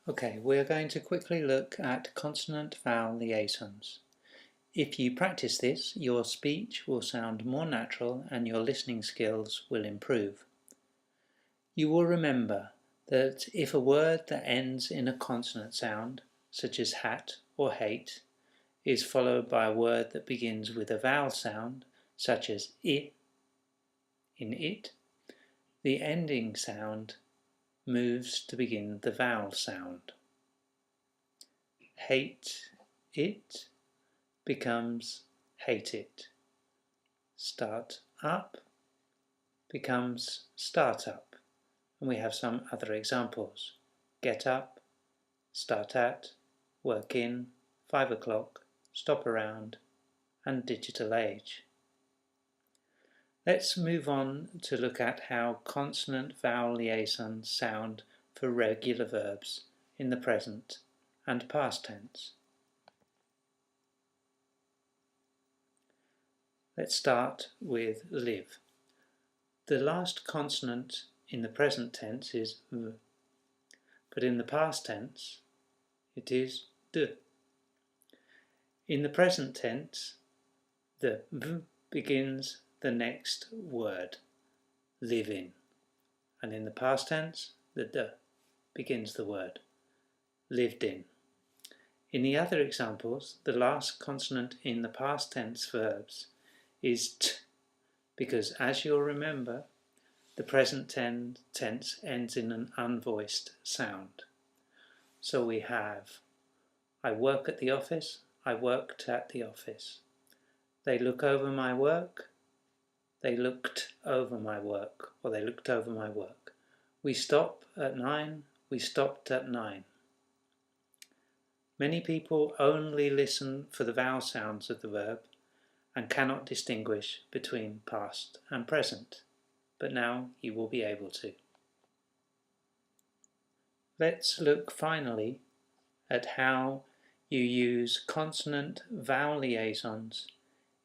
Okay, we're going to quickly look at consonant-vowel liaisons. If you practice this, your speech will sound more natural and your listening skills will improve. You will remember that if a word that ends in a consonant sound, such as hat or hate, is followed by a word that begins with a vowel sound, such as I in it, the ending sound moves to begin the vowel sound. Hate it becomes hate it. Start up becomes start up. And we have some other examples. Get up, start at, work in, 5 o'clock, stop around, and digital age. Let's move on to look at how consonant-vowel liaisons sound for regular verbs in the present and past tense. Let's start with live. The last consonant in the present tense is v, but in the past tense it is d. In the present tense, the v begins the next word, live in, and in the past tense, the d begins the word, lived in. In the other examples, the last consonant in the past tense verbs is t, because as you'll remember, the present tense ends in an unvoiced sound. So we have, I work at the office, I worked at the office. They look over my work, they looked over my work, or they looked over my work. We stop at 9, we stopped at 9. Many people only listen for the vowel sounds of the verb and cannot distinguish between past and present, but now you will be able to. Let's look finally at how you use consonant-vowel liaisons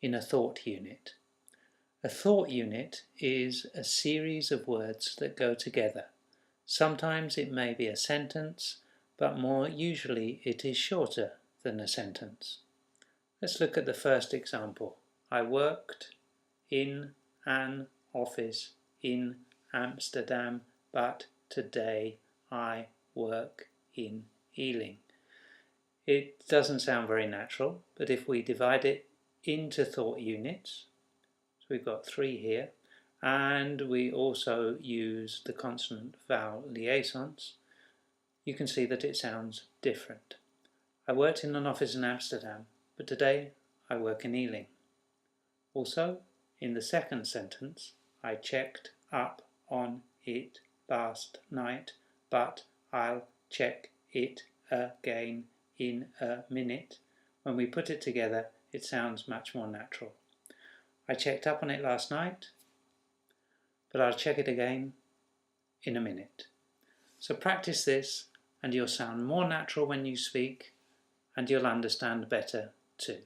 in a thought unit. A thought unit is a series of words that go together. Sometimes it may be a sentence, but more usually it is shorter than a sentence. Let's look at the first example. I worked in an office in Amsterdam, but today I work in Ealing. It doesn't sound very natural, but if we divide it into thought units, so we've got 3 here, and we also use the consonant-vowel liaisons, you can see that it sounds different. I worked in an office in Amsterdam, but today I work in Ealing. Also, in the second sentence, I checked up on it last night, but I'll check it again in a minute. When we put it together, it sounds much more natural. I checked up on it last night, but I'll check it again in a minute. So practice this and you'll sound more natural when you speak and you'll understand better too.